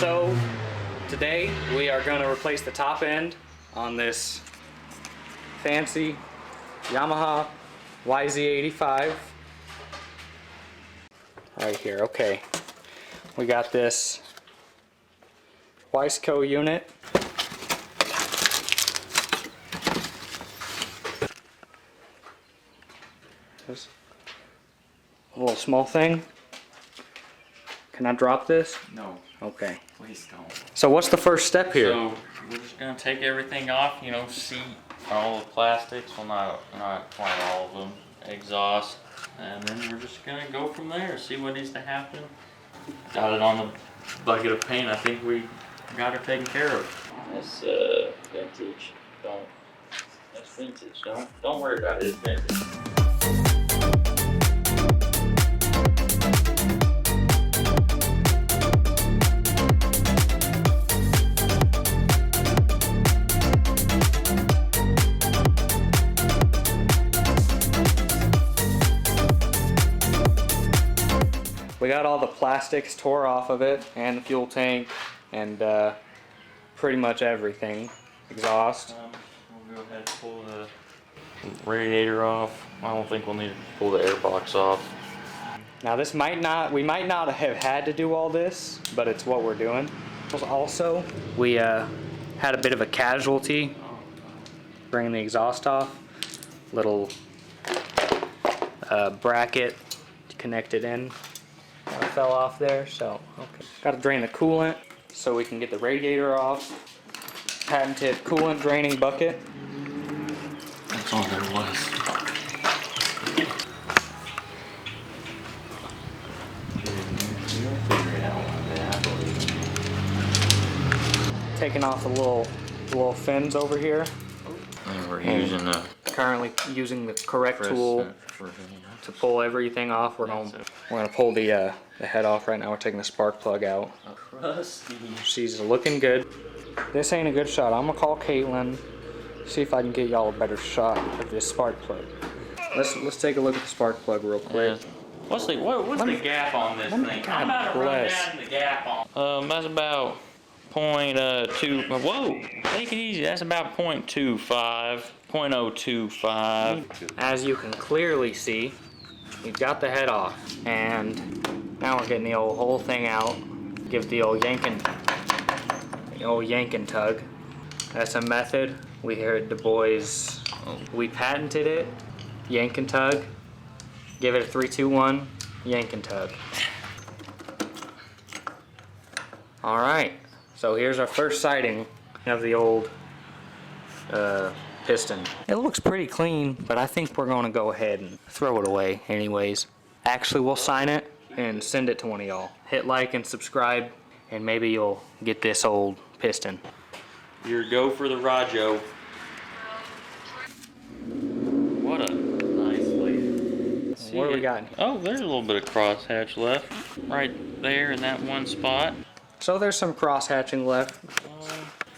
So today we are going to replace the top end on this fancy Yamaha YZ85 right here. Okay, we got this YZ unit. This a little small thing. Can I drop this? No. Okay. Please don't. So what's the first step here? So we're just gonna take everything off, you know, seat, all the plastics, well not quite all of them, exhaust, and then we're just gonna go from there, see what needs to happen. Got it on the bucket of paint, I think we got her taken care of. That's vintage. That's vintage. Don't worry about it, it's vintage. We got all the plastics tore off of it, and the fuel tank, and pretty much everything. Exhaust. We'll go ahead and pull the radiator off. I don't think we'll need to pull the air box off. Now we might not have had to do all this, but it's what we're doing. Also, we had a bit of a casualty bringing the exhaust off. Little bracket connected in. Fell off there, so okay. Got to drain the coolant so we can get the radiator off. Patented coolant draining bucket. That's all there was. Taking off the little fins over here. And we're currently using the correct tool to pull everything off. We're gonna pull the head off right now. We're taking the spark plug out. She's looking good. This ain't a good shot. I'm gonna call Caitlin, see if I can get y'all a better shot of this spark plug. Let's take a look at the spark plug real quick. Yeah. What's the gap on this thing? I'm about to run down the gap on. That's about 0.2. Whoa, take it easy. That's about 0.25, 0.025. As you can clearly see, we've got the head off, and now we're getting the whole thing out. Give the old yanking tug. That's a method. We heard the boys. We patented it. Yank and tug. Give it a 3, 2, 1. Yank and tug. All right. So here's our first sighting of the old piston. It looks pretty clean, but I think we're going to go ahead and throw it away anyways. Actually, we'll sign it and send it to one of y'all. Hit like and subscribe, and maybe you'll get this old piston. Your go for the Rajo. What a nice lady. What do we got? Oh, there's a little bit of crosshatch left. Right there in that one spot. So there's some cross hatching left.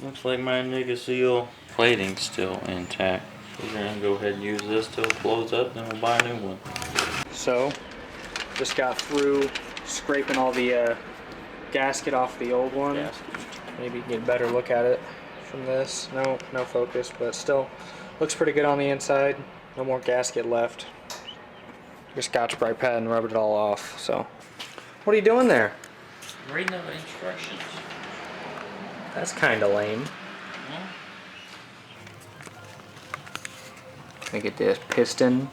Looks like my nigga seal plating's still intact. We're gonna go ahead and use this till it blows up, then we'll buy a new one. So, just got through scraping all the gasket off the old one. Maybe get a better look at it from this. No focus, but still looks pretty good on the inside. No more gasket left. Just Scotch-Brite pad and rubbed it all off. So, what are you doing there? Reading the instructions. That's kind of lame. Gonna get this piston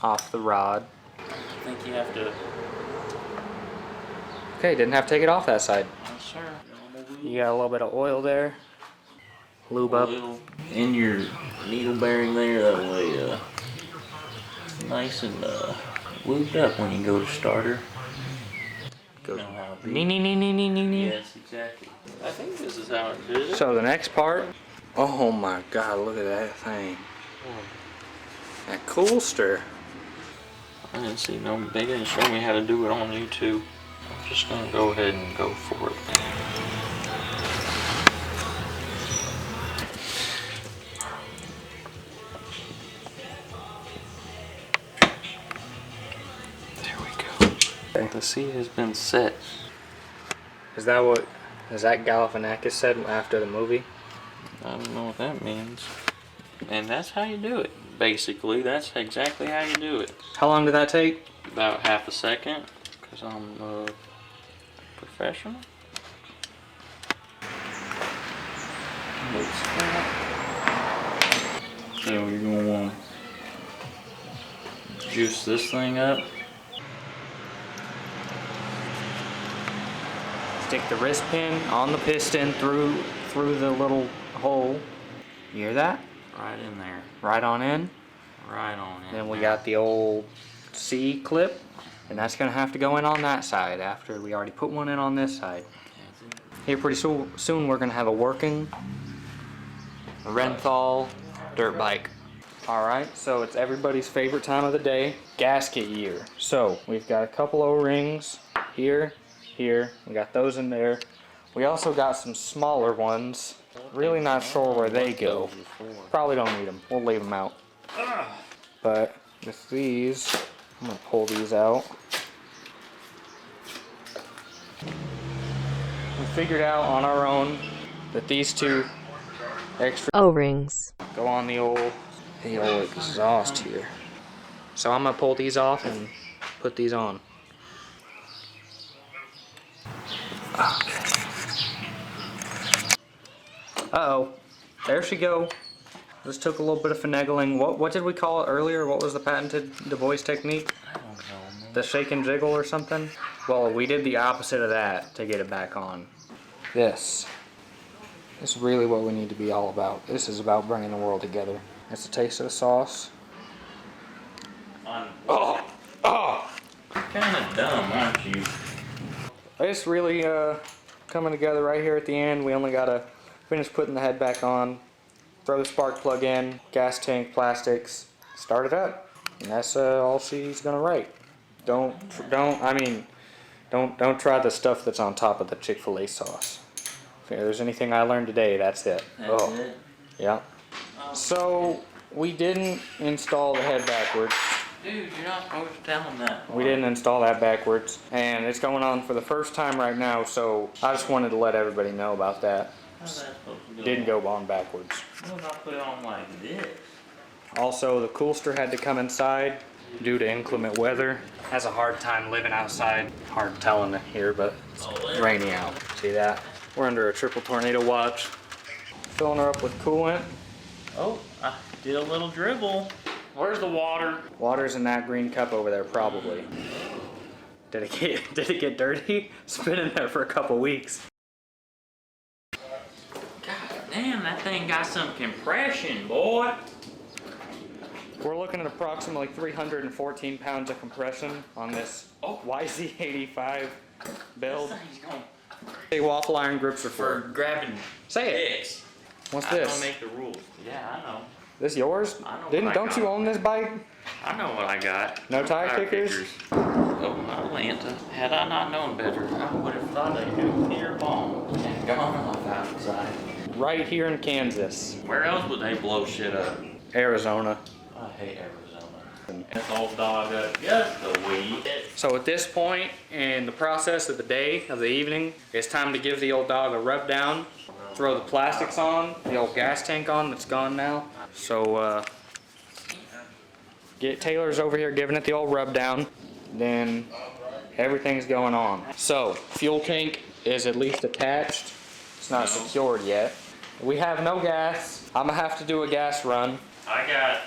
off the rod. I think you have to. Okay, didn't have to take it off that side. Yes, sir. You got a little bit of oil there. Lube up. In your needle bearing there, that way nice and lubed up when you go to starter. Goes. Yes, exactly. I think this is how it did it. So the next part. Oh my God! Look at that thing. That coolster. I didn't see they didn't show me how to do it on YouTube. I'm just gonna go ahead and go for it. There we go. The seat has been set. Is that what Is that Galifianakis said after the movie? I don't know what that means. And that's how you do it. Basically, that's exactly how you do it. How long did that take? About half a second, because I'm a professional. So you're gonna want to juice this thing up. Stick the wrist pin on the piston through the little hole. You hear that? Right in there. Right on in. Right on in. Then we got the old C clip, and that's gonna have to go in on that side after we already put one in on this side. Here pretty soon we're gonna have a working Renthal dirt bike. Alright, so it's everybody's favorite time of the day, gasket year. So we've got a couple O-rings here, here, we got those in there. We also got some smaller ones. Really not sure where they go. Probably don't need them, we'll leave them out. But with these, I'm gonna pull these out. We figured out on our own that these two extra O-rings go on the old exhaust here. So I'm gonna pull these off and put these on. Uh-oh, there she go. This took a little bit of finagling. What did we call it earlier? What was the patented Du Bois technique? I don't know, man. The shake and jiggle or something? Well, we did the opposite of that to get it back on. This is really what we need to be all about. This is about bringing the world together. That's a taste of the sauce. Oh! You're kind of dumb, aren't you? It's really coming together right here at the end. We only gotta finish putting the head back on, throw the spark plug in, gas tank, plastics, start it up, and that's all she's gonna write. Don't try the stuff that's on top of the Chick-fil-A sauce. If there's anything I learned today, that's it. That's it? Yeah. So we didn't install the head backwards. Dude, you're not supposed to tell him that. We didn't install that backwards, and it's going on for the first time right now, so I just wanted to let everybody know about that. How's that supposed to go? Didn't go on backwards. What if I put it on like this? Also, the coolster had to come inside due to inclement weather. Has a hard time living outside. Hard telling it here, but it's rainy out. See that? We're under a triple tornado watch. Filling her up with coolant. Oh, I did a little dribble. Where's the water? Water's in that green cup over there, probably. Did it get dirty? It's been in there for a couple weeks. God damn, that thing got some compression, boy. We're looking at approximately 314 pounds of compression on this YZ85 build. This thing's going Hey, waffle iron grips are for for. grabbing Say it. dicks. What's I this? don't make the rules. Yeah, I know. This yours? I know what I Don't got. you own this bike? I know what I got. No tire kickers? Oh, Atlanta. Had I not known better, I would have thought a nuclear bomb had gone off outside. Right here in Kansas. Where else would they blow shit up? Arizona. I hate Arizona. This old dog up just a wee bit. So at this point in the process of the day, of the evening, it's time to give the old dog a rub down. Throw the plastics on, the old gas tank on that's gone now. So get Taylor's over here giving it the old rub down. Then everything's going on. So fuel tank is at least attached. It's not secured yet. We have no gas. I'm gonna have to do a gas run. I got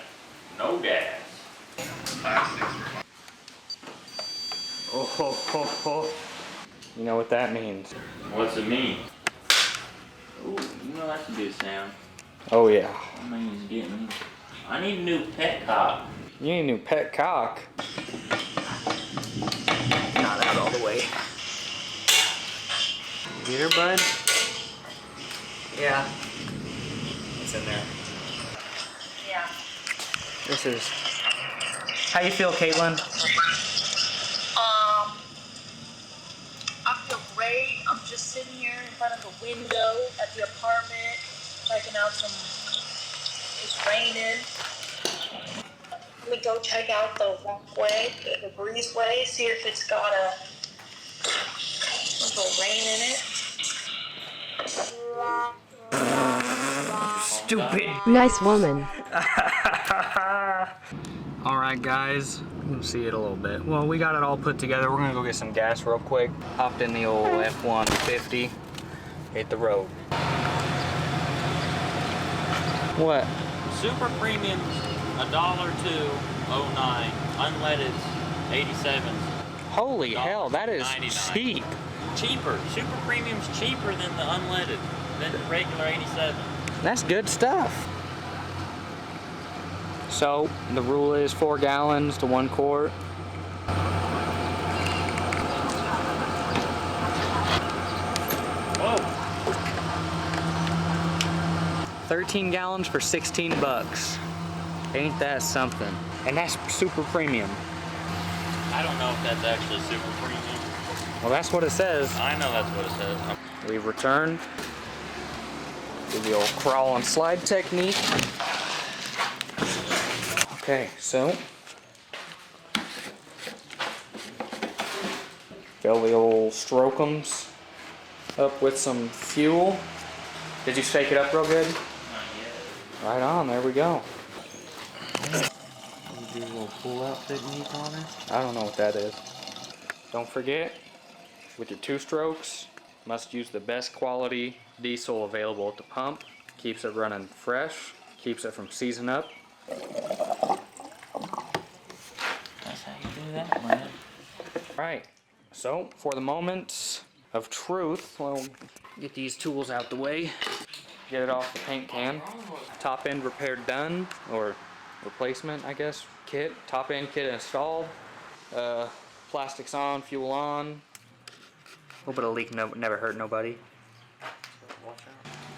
no gas. Oh, ho, ho, ho. You know what that means. What's it mean? Ooh, you know that's a good sound. Oh yeah. That means getting. I need a new pet cock. You need a new pet cock. Not out all the way. You get her, bud? Yeah. It's in there. Yeah. This is. How you feel, Caitlin? I feel great. I'm just sitting here in front of the window at the apartment, checking out it's raining. Let me go check out the walkway, the breezeway, see if it's got a little rain in it. stupid. Nice woman. Alright guys, you can see it a little bit. Well, we got it all put together. We're gonna go get some gas real quick. Hopped in the old F-150, hit the road. What? Super premiums, $1.0209. Unleaded, 87s. Holy hell, that is 99. cheap. Cheaper. Super premium's cheaper than the unleaded, than the regular 87. That's good stuff. So, the rule is 4 gallons to 1 quart. Whoa. 13 gallons for 16 bucks. Ain't that something? And that's super premium. I don't know if that's actually super premium. Well, that's what it says. I know that's what it says. We've returned. Do the old crawl and slide technique. Okay, so fill the old Strokums up with some fuel. Did you shake it up real good? Not yet. Right on, there we go. Do a little pull-out technique on it. I don't know what that is. Don't forget, with your 2 strokes, must use the best quality diesel available at the pump. Keeps it running fresh, keeps it from seizing up. That's how you do that, man. Right, so for the moments of truth, well, get these tools out the way. Get it off the paint can. Top end repair done, or replacement, I guess, kit. Top end kit installed. Plastics on, fuel on. A little bit of leak never hurt nobody.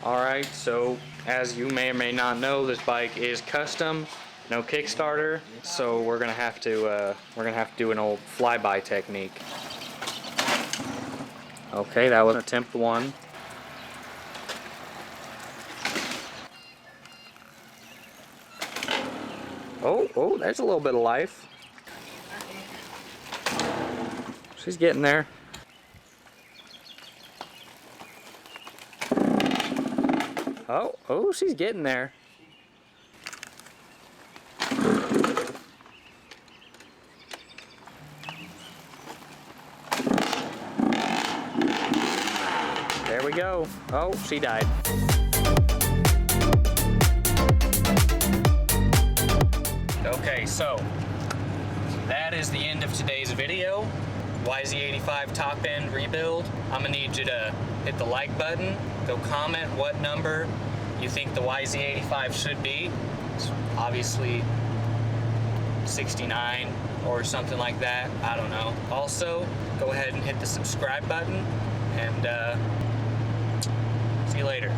Alright, so as you may or may not know, this bike is custom, no Kickstarter, so we're gonna have to do an old flyby technique. Okay, that was attempt 1. Oh, there's a little bit of life. She's getting there. Oh, she's getting there. There we go. Oh, she died. Okay, so that is the end of today's video. YZ85 top end rebuild. I'm gonna need you to hit the like button. Go comment what number you think the YZ85 should be. It's obviously 69 or something like that. I don't know. Also, go ahead and hit the subscribe button, and see you later.